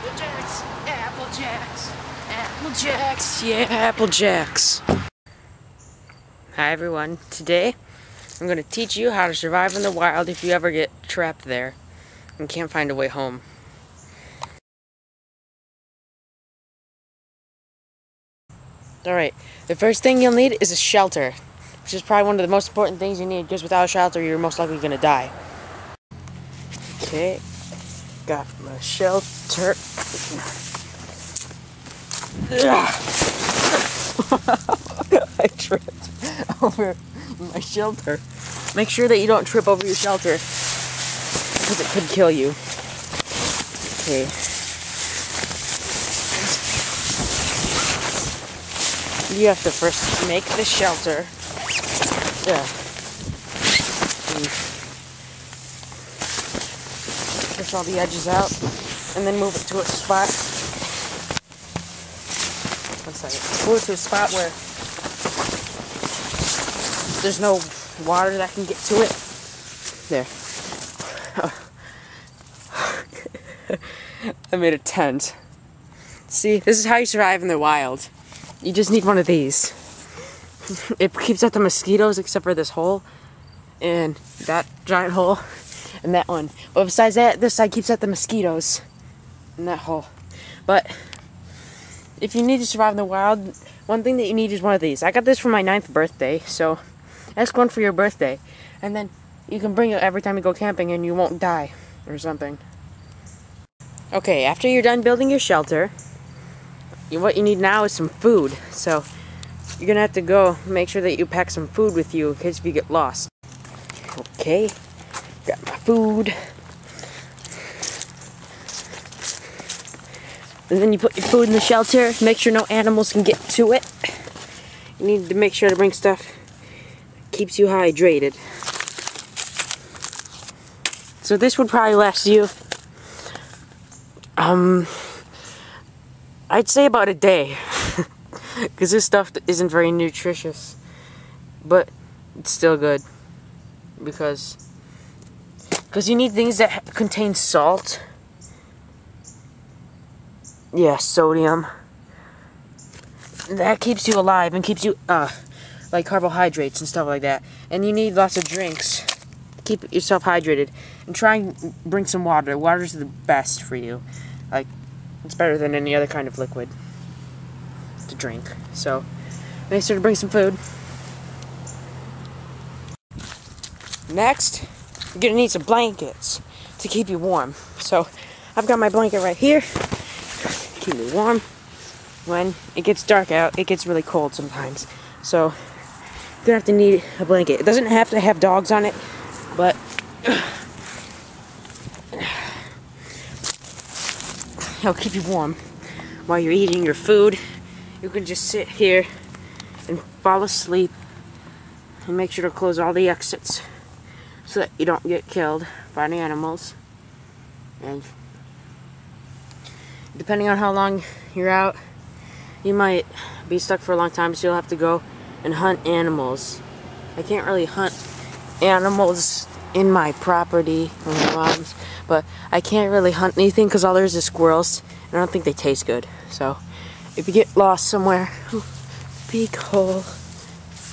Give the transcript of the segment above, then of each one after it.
Apple Jacks, Apple Jacks, Apple Jacks, yeah, Apple Jacks. Hi everyone, today I'm going to teach you how to survive in the wild if you ever get trapped there and can't find a way home. Alright, the first thing you'll need is a shelter, which is probably one of the most important things you need, because without a shelter you're most likely going to die. Okay, got my shelter. I tripped over my shelter. Make sure that you don't trip over your shelter, because it could kill you. Okay. You have to first make the shelter. Push all the edges out, and then move it to a spot. One second. Move it to a spot where there's no water that can get to it. There. I made a tent. See, this is how you survive in the wild. You just need one of these. It keeps out the mosquitoes, except for this hole, and that giant hole, and that one. But besides that, this side keeps out the mosquitoes, and that hole. But if you need to survive in the wild, one thing that you need is one of these. I got this for my 9th birthday, so ask one for your birthday, and then you can bring it every time you go camping, and you won't die or something. Okay, after you're done building your shelter, what you need now is some food. So you're gonna have to go make sure that you pack some food with you in case if you get lost. Okay, got my food. And then you put your food in the shelter. Make sure no animals can get to it. You need to make sure to bring stuff that keeps you hydrated. So this would probably last you I'd say about a day, because this stuff isn't very nutritious, but it's still good, because you need things that contain salt. Yeah, sodium. That keeps you alive and keeps you, like carbohydrates and stuff like that. And you need lots of drinks. Keep yourself hydrated. And try and bring some water. Water's the best for you. Like, it's better than any other kind of liquid to drink. So, make sure to bring some food. Next, you're gonna need some blankets to keep you warm. So, I've got my blanket right here. Keep me warm. When it gets dark out, it gets really cold sometimes. So, you're gonna have to need a blanket. It doesn't have to have dogs on it, but it'll keep you warm while you're eating your food. You can just sit here and fall asleep, and make sure to close all the exits so that you don't get killed by the animals. And depending on how long you're out, you might be stuck for a long time, so you'll have to go and hunt animals. I can't really hunt animals in my property or my mom's, but I can't really hunt anything because all there is squirrels, and I don't think they taste good. So if you get lost somewhere, big hole,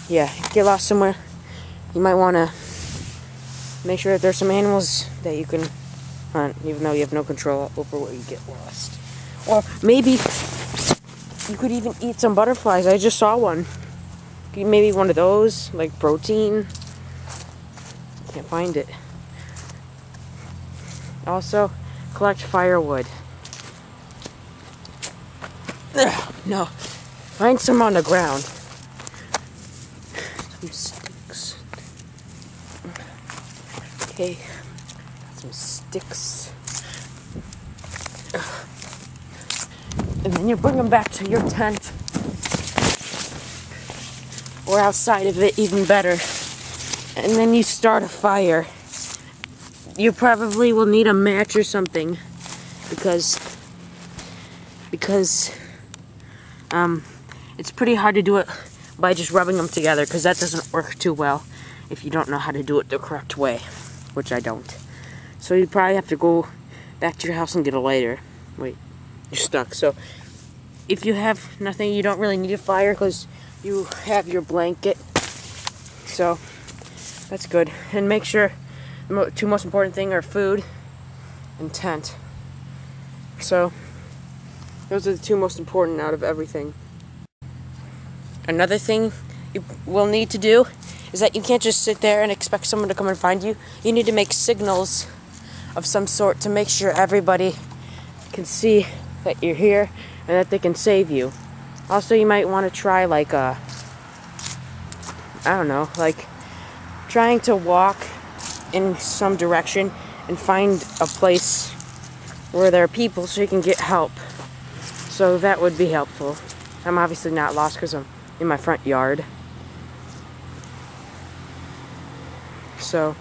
yeah, if you get lost somewhere, you might want to make sure that there's some animals that you can hunt, even though you have no control over where you get lost. Or maybe you could even eat some butterflies. I just saw one. Maybe one of those, like protein. Can't find it. Also, collect firewood. No. Find some on the ground. Some sticks. Okay. Some sticks. And then you bring them back to your tent. Or outside of it, even better. And then you start a fire. You probably will need a match or something, because it's pretty hard to do it by just rubbing them together, because that doesn't work too well if you don't know how to do it the correct way, which I don't. So you probably have to go back to your house and get a lighter. Wait, you're stuck. So if you have nothing, you don't really need a fire because you have your blanket. So that's good. And make sure the two most important things are food and tent. So those are the two most important out of everything. Another thing you will need to do is that you can't just sit there and expect someone to come and find you. You need to make signals of some sort to make sure everybody can see that you're here and that they can save you. Also, you might want to try like I don't know, like trying to walk in some direction and find a place where there are people so you can get help. So that would be helpful. I'm obviously not lost because I'm in my front yard. So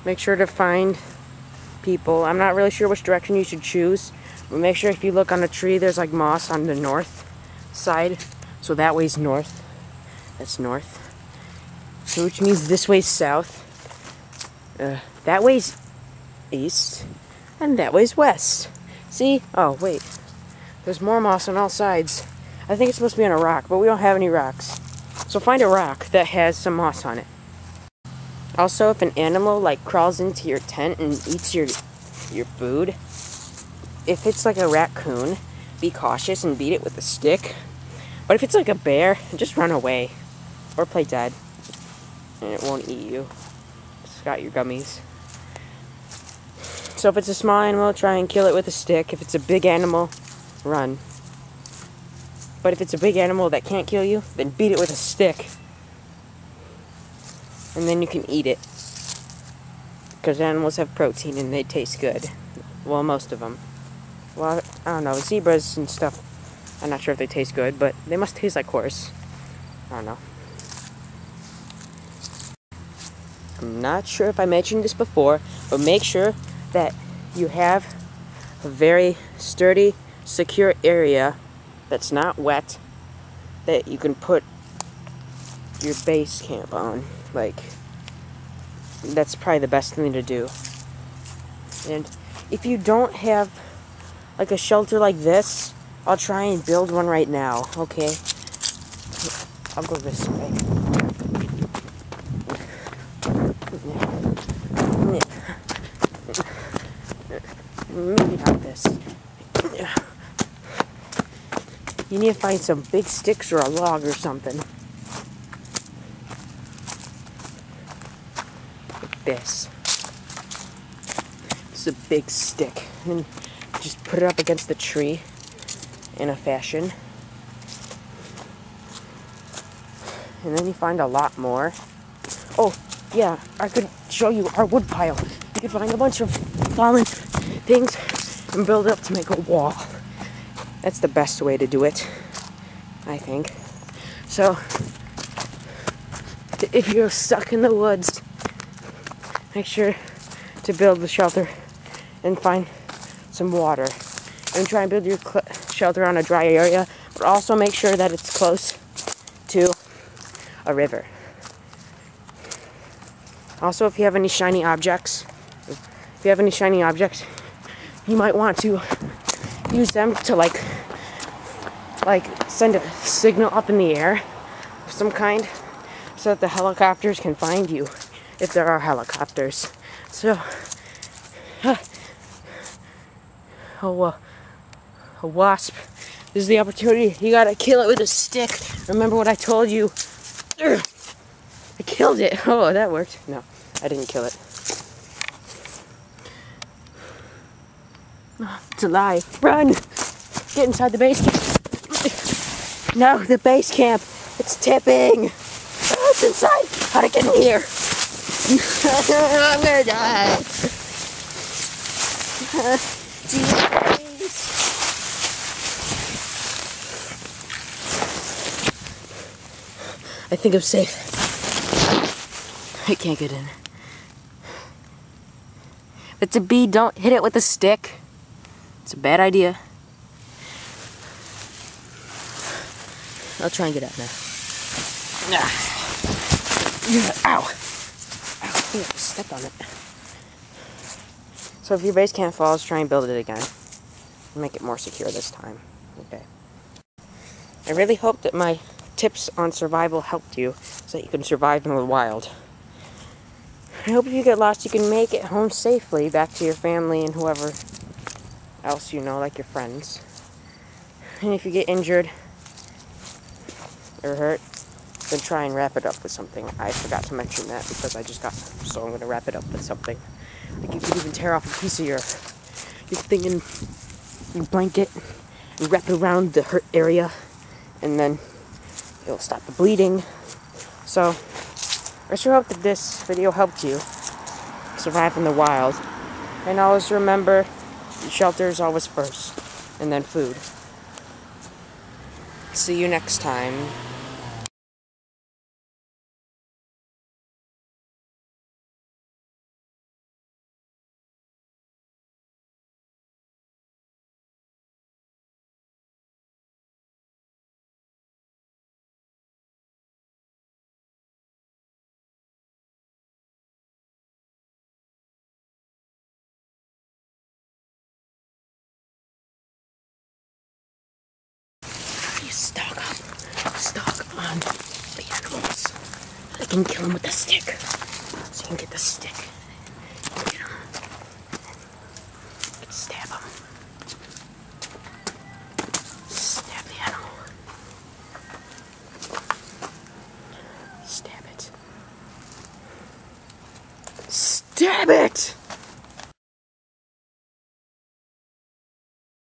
make sure to find people. I'm not really sure which direction you should choose, but make sure if you look on a tree, there's like moss on the north side. So that way's north. That's north. So which means this way's south. That way's east. And that way's west. See? Oh, wait. There's more moss on all sides. I think it's supposed to be on a rock, but we don't have any rocks. So find a rock that has some moss on it. Also, if an animal like crawls into your tent and eats your food, if it's like a raccoon, be cautious and beat it with a stick. But if it's like a bear, just run away. Or play dead. And it won't eat you. It's got your gummies. So if it's a small animal, try and kill it with a stick. If it's a big animal, run. But if it's a big animal that can't kill you, then beat it with a stick. And then you can eat it. Because animals have protein and they taste good. Well, most of them. Well, I don't know. Zebras and stuff, I'm not sure if they taste good, but they must taste like horse. I don't know. I'm not sure if I mentioned this before, but make sure that you have a very sturdy, secure area that's not wet that you can put your base camp on. Like, that's probably the best thing to do. And if you don't have like a shelter like this, I'll try and build one right now, okay? I'll go this way. Maybe not this. You need to find some big sticks or a log or something. Like this. It's a big stick. And just put it up against the tree in a fashion. And then you find a lot more. Oh, yeah, I could show you our wood pile. You could find a bunch of fallen things and build it up to make a wall. That's the best way to do it, I think. So, if you're stuck in the woods, make sure to build the shelter and find some water. And try and build your shelter on a dry area, but also make sure that it's close to a river. Also, if you have any shiny objects, you might want to use them to like send a signal up in the air of some kind so that the helicopters can find you if there are helicopters. So a wasp, this is the opportunity. You gotta kill it with a stick. Remember what I told you? I killed it. Oh, that worked. No, I didn't kill it. Oh, it's alive. Run! Get inside the base camp. No, the base camp. It's tipping. Oh, it's inside. How'd it get in here? I'm gonna die. I think I'm safe. I can't get in. If it's a bee, don't hit it with a stick. It's a bad idea. I'll try and get out now. Ow! Ow, I think I stepped on it. So if your base camp falls, try and build it again. Make it more secure this time. Okay. I really hope that my tips on survival helped you so that you can survive in the wild. I hope if you get lost, you can make it home safely back to your family and whoever else you know, like your friends. And if you get injured or hurt, then try and wrap it up with something. I forgot to mention that because I just got, so I'm going to wrap it up with something. Like you could even tear off a piece of your thing in your blanket and wrap it around the hurt area, and then it'll stop the bleeding. So, I sure hope that this video helped you survive in the wild. And always remember, shelter is always first, and then food. See you next time. You stock on the animals. I can kill them with a stick. So you can get the stick. Get them. Stab them. Stab the animal. Stab it. Stab it!